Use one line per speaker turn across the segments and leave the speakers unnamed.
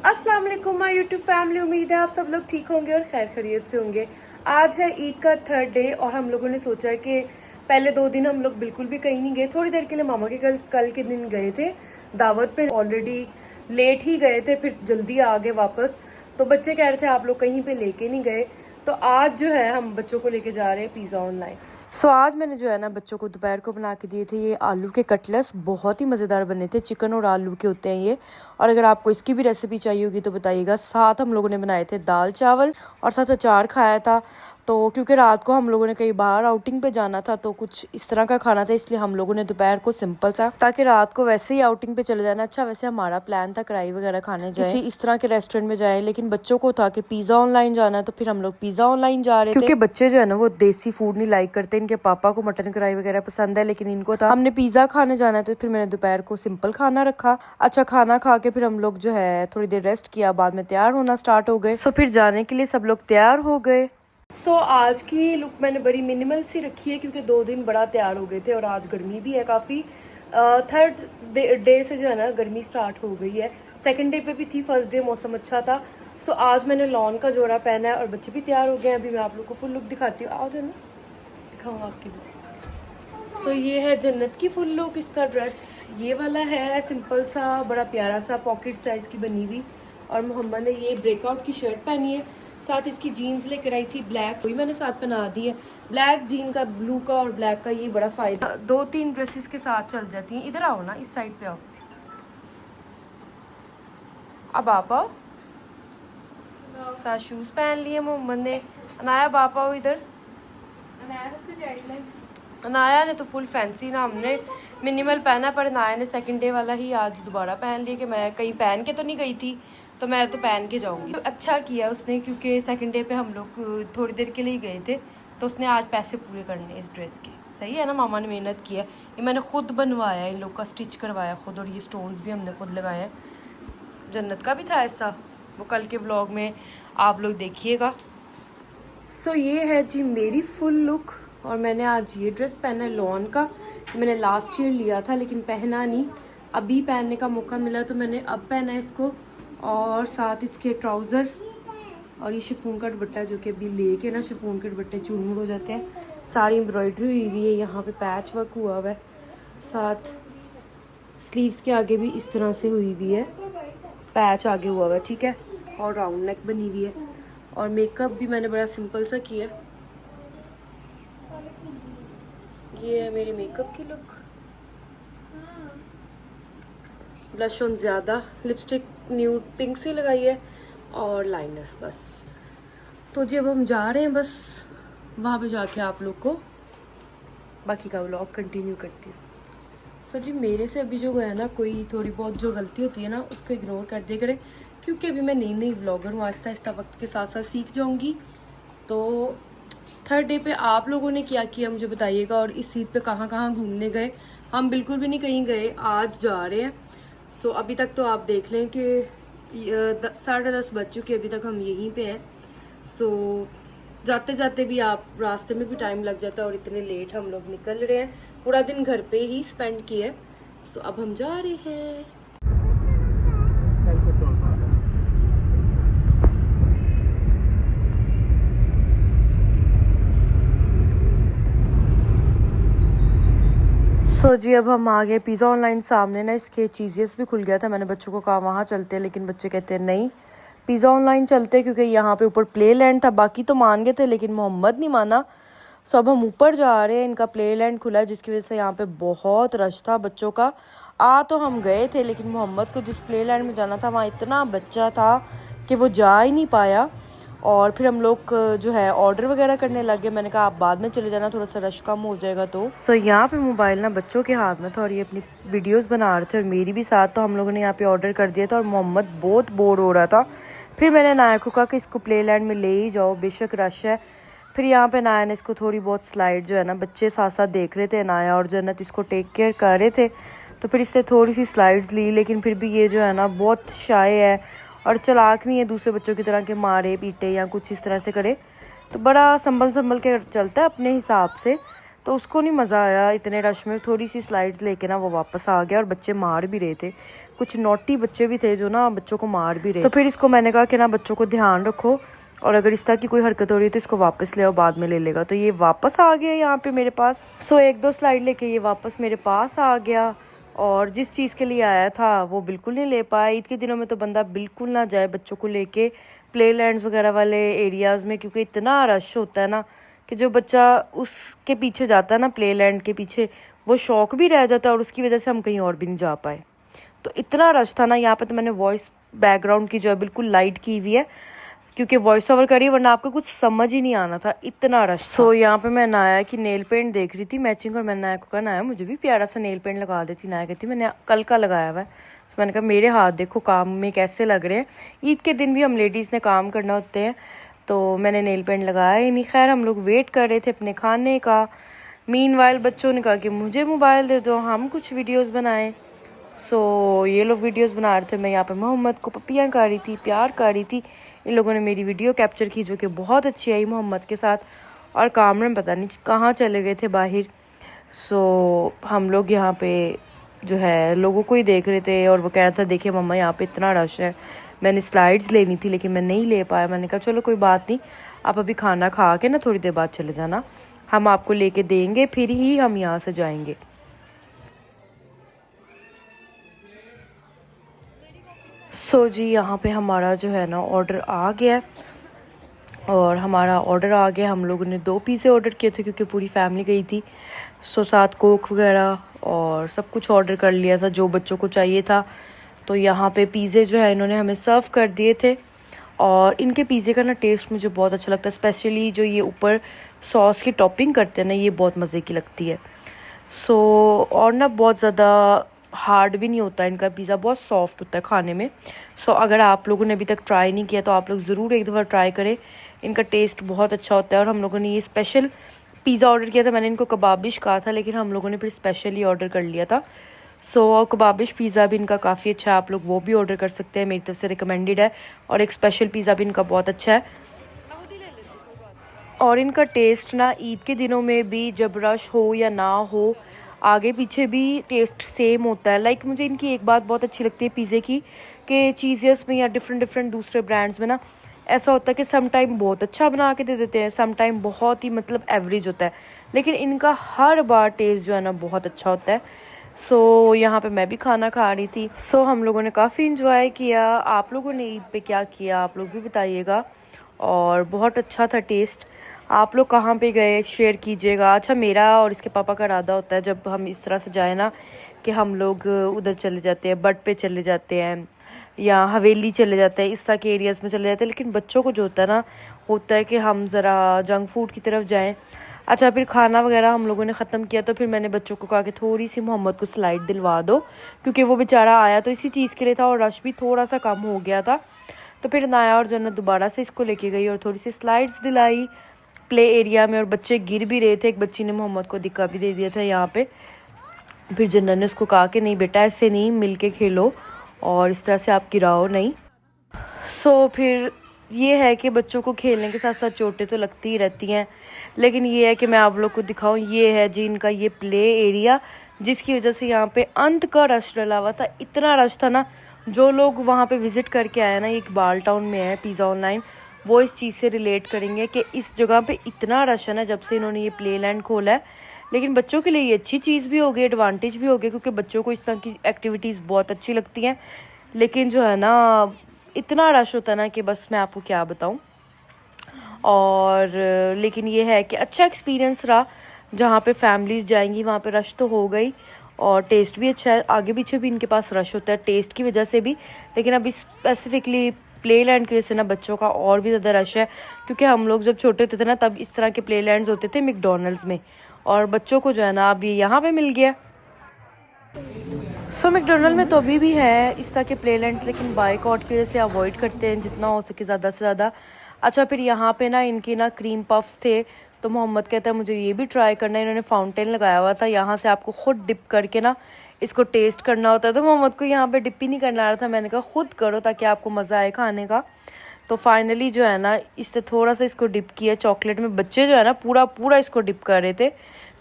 अस्सलाम वालेकुम my YouTube family. उम्मीद है आप सब लोग ठीक होंगे और खैर खैरियत से होंगे। आज है ईद का थर्ड डे और हम लोगों ने सोचा है कि पहले 2 दिन हम लोग बिल्कुल भी कहीं नहीं गए। थोड़ी देर के लिए मामा के कल के दिन गए थे दावत पे, ऑलरेडी लेट ही गए थे, फिर जल्दी आ गए वापस। तो बच्चे कह रहे थे आप लोग कहीं पे लेके नहीं गए, तो आज जो है हम बच्चों को लेके जा रहे हैं पिज़्ज़ा ऑनलाइन। आज मैंने जो है ना बच्चों को दोपहर को बना के दिए थे ये आलू के कटलेट्स, बहुत ही मज़ेदार बने थे। चिकन और आलू के होते हैं ये। और अगर आपको इसकी भी रेसिपी चाहिए होगी तो बताइएगा। साथ हम लोगों ने बनाए थे दाल चावल और साथ अचार खाया था। तो क्योंकि रात को हम लोगों ने कहीं बाहर आउटिंग पे जाना था तो कुछ इस तरह का खाना था, इसलिए हम लोगों ने दोपहर को सिंपल सा, ताकि रात को वैसे ही आउटिंग पे चले जाना। अच्छा, वैसे हमारा प्लान था कढ़ाई वगैरह खाने जाए, किसी इस तरह के रेस्टोरेंट में जाए, लेकिन बच्चों को था कि पिज़्ज़ा ऑनलाइन जाना है, तो फिर हम लोग पिज़्ज़ा ऑनलाइन जा रहे थे। क्योंकि बच्चे जो है ना वो देसी फूड नहीं लाइक करते। इनके पापा को मटन कढ़ाई वगैरह पसंद है, लेकिन इनको था हमने पिज़्ज़ा खाने जाना है, तो फिर मैंने दोपहर को सिंपल खाना रखा। अच्छा, खाना खा के फिर हम लोग जो है थोड़ी देर रेस्ट किया, बाद में तैयार होना स्टार्ट हो गए। फिर जाने के लिए सब लोग तैयार हो गए। आज की लुक मैंने बड़ी मिनिमल सी रखी है क्योंकि 2 दिन बड़ा तैयार हो गए थे और आज गर्मी भी है काफ़ी। थर्ड डे से जो है ना गर्मी स्टार्ट हो गई है। सेकंड डे पे भी थी, फर्स्ट डे मौसम अच्छा था। आज मैंने लॉन का जोड़ा पहना है और बच्चे भी तैयार हो गए हैं। अभी मैं आप लोग को फुल लुक दिखाती हूँ, आओ जो ना दिखाऊँ आपकी लुक। ये है जन्नत की फुल लुक। इसका ड्रेस ये वाला है, सिंपल सा बड़ा प्यारा सा पॉकेट साइज़ की बनी हुई। और मोहम्मद ने ये ब्रेकआउट की शर्ट पहनी है, साथ इसकी जीन्स लेकर आई थी ब्लैक, वही मैंने साथ पहना दी है। ब्लैक जीन का, ब्लू का और ब्लैक का ये बड़ा फायदा। 2-3 ड्रेसेस के साथ चल जाती हैं। इधर आओ ना, इस साइड पे आओ। अब आप आओ। साथ शूज पहन लिए मोहम्मद ने। अनाया बाप आओ इधर। अनाया ने तो फुल फैंसी ना, हमने मिनिमल पहना, पर अनाया ने सेकंड डे वाला ही आज दोबारा पहन लिया कि मैं कहीं पहन के तो नहीं गई थी, तो मैं तो पहन के जाऊंगी। तो अच्छा किया उसने, क्योंकि सेकंड डे पे हम लोग थोड़ी देर के लिए गए थे, तो उसने आज पैसे पूरे करने इस ड्रेस के। सही है ना, मामा ने मेहनत की है। ये मैंने खुद बनवाया है, इन लोग का स्टिच करवाया खुद, और ये स्टोन्स भी हमने खुद लगाए हैं। जन्नत का भी था ऐसा, वो कल के व्लॉग में आप लोग देखिएगा। ये है जी मेरी फुल लुक। और मैंने आज ये ड्रेस पहना है लॉन का। मैंने लास्ट ईयर लिया था लेकिन पहना नहीं, अभी पहनने का मौका मिला तो मैंने अब पहना है इसको। और साथ इसके ट्राउज़र और ये शिफॉन का दुपट्टा, जो कि अभी लेके ना शिफॉन के दुपट्टे चूरमुर हो जाते हैं। सारी एम्ब्रॉयडरी हुई हुई है, यहाँ पे पैच वर्क हुआ हुआ है, साथ स्लीव्स के आगे भी इस तरह से हुई हुई है, पैच आगे हुआ हुआ है, ठीक है। और राउंड नेक बनी हुई है। और मेकअप भी मैंने बड़ा सिंपल सा किया। ये है मेरी मेकअप की लुक। ब्लश ऑन ज़्यादा, लिपस्टिक न्यूड पिंक से लगाई है और लाइनर, बस। तो जब हम जा रहे हैं, बस वहाँ पे जाके आप लोग को बाकी का व्लॉग कंटिन्यू करती हूँ। जी मेरे से अभी जो है ना कोई थोड़ी बहुत जो गलती होती है ना, उसको इग्नोर कर दिया करें, क्योंकि अभी मैं नई व्लॉगर हूँ। आहिस्ता आहिस्ता वक्त के साथ साथ सीख जाऊँगी। तो थर्ड डे पे आप लोगों ने क्या किया मुझे बताइएगा, और इस ईद पे कहाँ कहाँ घूमने गए। हम बिल्कुल भी नहीं कहीं गए, आज जा रहे हैं। अभी तक तो आप देख लें कि 10:30 बज चुके, अभी तक हम यहीं पे हैं। जाते जाते भी आप रास्ते में भी टाइम लग जाता है और इतने लेट हम लोग निकल रहे हैं। पूरा दिन घर पे ही स्पेंड किए। अब हम जा रहे हैं। जी अब हम आ गए पिज़्ज़ा ऑनलाइन। सामने ना इसके चीज़ेस भी खुल गया था। मैंने बच्चों को कहा वहाँ चलते हैं, लेकिन बच्चे कहते हैं नहीं पिज़्ज़ा ऑनलाइन चलते, क्योंकि यहाँ पे ऊपर प्ले लैंड था। बाकी तो मान गए थे लेकिन मोहम्मद नहीं माना। अब हम ऊपर जा रहे हैं, इनका प्ले लैंड खुला है, जिसकी वजह से यहाँ पे बहुत रश था बच्चों का। तो हम गए थे, लेकिन मोहम्मद को जिस प्ले लैंड में जाना था वहाँ इतना बच्चा था कि वो जा ही नहीं पाया। और फिर हम लोग जो है ऑर्डर वगैरह करने लग गए। मैंने कहा आप बाद में चले जाना, थोड़ा सा रश कम हो जाएगा। तो यहाँ पे मोबाइल ना बच्चों के हाथ में था और ये अपनी वीडियोस बना रहे थे और मेरी भी साथ। तो हम लोगों ने यहाँ पे ऑर्डर कर दिया था और मोहम्मद बहुत बोर हो रहा था। फिर मैंने नाया को कहा कि इसको प्ले लैंड में ले ही जाओ, बेशक रश है। फिर यहाँ पे नाया ने इसको थोड़ी बहुत स्लाइड जो है ना, बच्चे साथ साथ देख रहे थे, नाया और जन्नत इसको टेक केयर कर रहे थे, तो फिर इससे थोड़ी सी स्लाइड्स ली। लेकिन फिर भी ये जो है ना बहुत शाय है और चालाक नहीं है दूसरे बच्चों की तरह के मारे पीटे या कुछ इस तरह से करे। तो बड़ा संभल के चलता है अपने हिसाब से। तो उसको नहीं मज़ा आया इतने रश में। थोड़ी सी स्लाइड्स लेके ना वो वापस आ गया और बच्चे मार भी रहे थे। कुछ नोटी बच्चे भी थे जो ना बच्चों को मार भी रहे। तो फिर इसको मैंने कहा कि ना बच्चों को ध्यान रखो, और अगर इस तरह की कोई हरकत हो रही है तो इसको वापस ले आओ, बाद में ले लेगा। तो ये वापस आ गया यहाँ पे मेरे पास। सो 1-2 स्लाइड लेके ये वापस मेरे पास आ गया, और जिस चीज़ के लिए आया था वो बिल्कुल नहीं ले पाया। ईद के दिनों में तो बंदा बिल्कुल ना जाए बच्चों को लेके प्ले लैंड्स वगैरह वाले एरियाज़ में, क्योंकि इतना रश होता है ना कि जो बच्चा उसके पीछे जाता है ना, प्ले लैंड के पीछे, वो शौक भी रह जाता है, और उसकी वजह से हम कहीं और भी नहीं जा पाए। तो इतना रश था ना यहाँ पे। तो मैंने वॉइस बैकग्राउंड की जो है बिल्कुल लाइट की हुई है, क्योंकि वॉइस ओवर करी, वरना आपको कुछ समझ ही नहीं आना था, इतना रश। सो यहाँ पे मैं नाया की नेल पेंट देख रही थी मैचिंग, और मैंने नाया को कहा नाया मुझे भी प्यारा सा नेल पेंट लगा देती। नाया कहती मैंने कल का लगाया हुआ है। तो मैंने कहा मेरे हाथ देखो काम में कैसे लग रहे हैं, ईद के दिन भी हम लेडीज़ ने काम करना होते हैं, तो मैंने नेल पेंट लगाया ही नहीं। खैर हम लोग वेट कर रहे थे अपने खाने का। मीनवाइल बच्चों ने कहा कि मुझे मोबाइल दे दो, हम कुछ वीडियोज़ बनाएं। सो ये लोग वीडियोस बना रहे थे, मैं यहाँ पे मोहम्मद को पपियाँ खा रही थी, प्यार कर रही थी। इन लोगों ने मेरी वीडियो कैप्चर की जो कि बहुत अच्छी आई मोहम्मद के साथ, और कामरान पता नहीं कहाँ चले गए थे बाहर। सो हम लोग यहाँ पे जो है लोगों को ही देख रहे थे, और वो कह रहा था देखिए मम्मा यहाँ पे इतना रश है। मैंने स्लाइड्स लेनी थी लेकिन मैं नहीं ले पाया। मैंने कहा चलो कोई बात नहीं, आप अभी खाना खा के ना थोड़ी देर बाद चले जाना, हम आपको लेके देंगे, फिर ही हम यहाँ से जाएंगे। सो जी यहाँ पे हमारा जो है ना ऑर्डर आ गया, और हमारा ऑर्डर आ गया। हम लोगों ने 2 पिज़्ज़े ऑर्डर किए थे क्योंकि पूरी फैमिली गई थी। सो साथ कोक वगैरह और सब कुछ ऑर्डर कर लिया था जो बच्चों को चाहिए था। तो यहाँ पे पिज़्ज़े जो है इन्होंने हमें सर्व कर दिए थे, और इनके पिज़्ज़े का ना टेस्ट मुझे बहुत अच्छा लगता है, स्पेशली जो ये ऊपर सॉस की टॉपिंग करते हैं ना, ये बहुत मज़े की लगती है। सो और ना बहुत ज़्यादा हार्ड भी नहीं होता इनका पिज़्ज़ा, बहुत सॉफ्ट होता है खाने में। सो अगर आप लोगों ने अभी तक ट्राई नहीं किया तो आप लोग ज़रूर एक दफ़ा ट्राई करें, इनका टेस्ट बहुत अच्छा होता है। और हम लोगों ने ये स्पेशल पिज़्ज़ा ऑर्डर किया था, मैंने इनको कबाबिश कहा था लेकिन हम लोगों ने फिर स्पेशली ऑर्डर कर लिया था। सो कबाबिश पिज़्ज़ा भी इनका काफ़ी अच्छा है, आप लोग वो भी ऑर्डर कर सकते हैं, मेरी तरफ से रिकमेंडेड है। और एक स्पेशल पिज़्ज़ा भी इनका बहुत अच्छा है। और इनका टेस्ट ना ईद के दिनों में भी, जब रश हो या ना हो, आगे पीछे भी टेस्ट सेम होता है। लाइक मुझे इनकी एक बात बहुत अच्छी लगती है पिज़्ज़े की, कि चीज़ियस में या डिफरेंट दूसरे ब्रांड्स में ना ऐसा होता है कि सम टाइम बहुत अच्छा बना के दे देते हैं, सम टाइम बहुत ही मतलब एवरेज होता है, लेकिन इनका हर बार टेस्ट जो है ना बहुत अच्छा होता है। सो यहाँ पे मैं भी खाना खा रही थी। सो हम लोगों ने काफ़ी इंजॉय किया। आप लोगों ने ईद पे क्या किया आप लोग भी बताइएगा, और बहुत अच्छा था टेस्ट। आप लोग कहाँ पे गए शेयर कीजिएगा। अच्छा मेरा और इसके पापा का इरादा होता है जब हम इस तरह से जाए ना, कि हम लोग उधर चले जाते हैं, बट पे चले जाते हैं या हवेली चले जाते हैं, इस तरह के एरियाज़ में चले जाते हैं। लेकिन बच्चों को जो होता है ना, होता है कि हम ज़रा जंक फूड की तरफ जाएं। अच्छा फिर खाना वगैरह हम लोगों ने ख़त्म किया, तो फिर मैंने बच्चों को कहा कि थोड़ी सी मोहम्मद को स्लाइड दिलवा दो, क्योंकि वो बेचारा आया तो इसी चीज़ के लिए था, और रश भी थोड़ा सा कम हो गया था। तो फिर नाया और जन्नत दोबारा से इसको लेके गई और थोड़ी सी स्लाइड्स दिलाई प्ले एरिया में, और बच्चे गिर भी रहे थे। एक बच्ची ने मोहम्मद को दिक्का भी दे दिया था यहाँ पे। फिर जन्नत ने उसको कहा कि नहीं बेटा ऐसे नहीं, मिल के खेलो और इस तरह से आप गिराओ नहीं। सो फिर ये है कि बच्चों को खेलने के साथ साथ चोटें तो लगती ही रहती हैं, लेकिन ये है कि मैं आप लोग को दिखाऊं, ये है जी इनका ये प्ले एरिया, जिसकी वजह से यहाँ पे अंत का रश डला हुआ था। इतना रश था ना, जो लोग वहाँ पे विज़िट करके आए ना, इकबाल टाउन में है पिज़्ज़ा ऑनलाइन, वो इस चीज़ से रिलेट करेंगे कि इस जगह पे इतना रश है ना जब से इन्होंने ये प्ले लैंड खोला है। लेकिन बच्चों के लिए ये अच्छी चीज़ भी हो गई, एडवांटेज भी हो गया, क्योंकि बच्चों को इस तरह की एक्टिविटीज़ बहुत अच्छी लगती हैं। लेकिन जो है ना इतना रश होता है ना कि बस मैं आपको क्या बताऊं। और लेकिन ये है कि अच्छा एक्सपीरियंस रहा, जहाँ पे फैमिलीज़ जाएंगी वहाँ पे रश तो हो गई, और टेस्ट भी अच्छा है। आगे पीछे भी इनके पास रश होता है टेस्ट की वजह से भी, लेकिन अभी स्पेसिफिकली प्ले लैंड की वजह से ना बच्चों का और भी ज़्यादा रश है। क्योंकि हम लोग जब छोटे होते थे ना, तब इस तरह के प्ले लैंड्स होते थे मैकडॉनल्ड्स में, और बच्चों को जो है ना अब ये यहाँ पे मिल गया। सो मैकडोनल्ड में तो अभी भी है इस तरह के प्ले लैंड्स, लेकिन बाइकआउट की वजह से अवॉइड करते हैं जितना हो सके ज़्यादा से ज़्यादा। अच्छा फिर यहाँ पे ना इनकी ना क्रीम पफ्स थे, तो मोहम्मद कहता है मुझे ये भी ट्राई करना है। इन्होंने फाउंटेन लगाया हुआ था, यहाँ से आपको ख़ुद डिप करके ना इसको टेस्ट करना होता है। तो मोहम्मद को यहाँ पे डिप ही नहीं करना आ रहा था, मैंने कहा ख़ुद करो ताकि आपको मज़ा आए खाने का। तो फाइनली जो है ना इससे थोड़ा सा इसको डिप किया चॉकलेट में। बच्चे जो है ना पूरा पूरा इसको डिप कर रहे थे।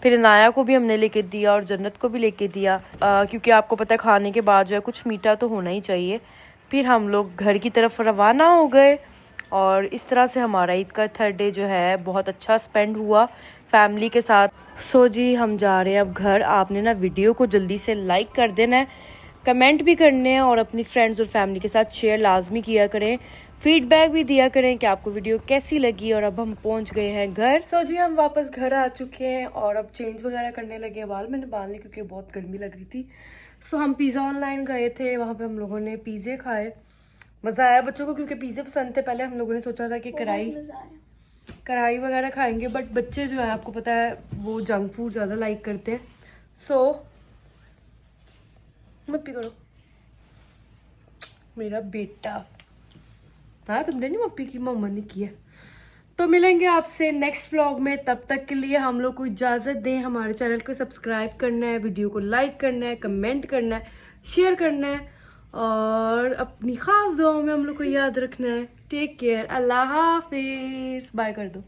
फिर इनाया को भी हमने लेके दिया और जन्नत को भी लेके दिया, क्योंकि आपको पता है खाने के बाद जो है कुछ मीठा तो होना ही चाहिए। फिर हम लोग घर की तरफ रवाना हो गए और इस तरह से हमारा ईद का थर्ड डे जो है बहुत अच्छा स्पेंड हुआ फैमिली के साथ। सो जी हम जा रहे हैं अब घर। आपने ना वीडियो को जल्दी से लाइक कर देना है, कमेंट भी करने हैं और अपनी फ्रेंड्स और फैमिली के साथ शेयर लाजमी किया करें। फीडबैक भी दिया करें कि आपको वीडियो कैसी लगी। और अब हम पहुंच गए हैं घर। सो जी हम वापस घर आ चुके हैं और अब चेंज वगैरह करने लगे हैं। बाल मैंने बाल नहीं क्योंकि बहुत गर्मी लग रही थी। सो हम पिज़्ज़ा ऑनलाइन गए थे, वहाँ पे हम लोगों ने पिज़्ज़े खाए। मज़ा आया बच्चों को क्योंकि पिज़्ज़े पसंद थे। पहले हम लोगों ने सोचा था कि कढ़ाई वगैरह खाएंगे, बट बच्चे जो है आपको पता है वो जंक फूड ज़्यादा लाइक करते हैं। सो मत पी करो मेरा बेटा। हाँ तुमने नहीं मप्पी की, मम्मा ने की है। तो मिलेंगे आपसे नेक्स्ट व्लॉग में, तब तक के लिए हम लोग को इजाज़त दें। हमारे चैनल को सब्सक्राइब करना है, वीडियो को लाइक करना है, कमेंट करना है, शेयर करना है और अपनी खास दुआओं में हम लोग को याद रखना है। टेक केयर, अल्लाह हाफिज़, बाय कर दो।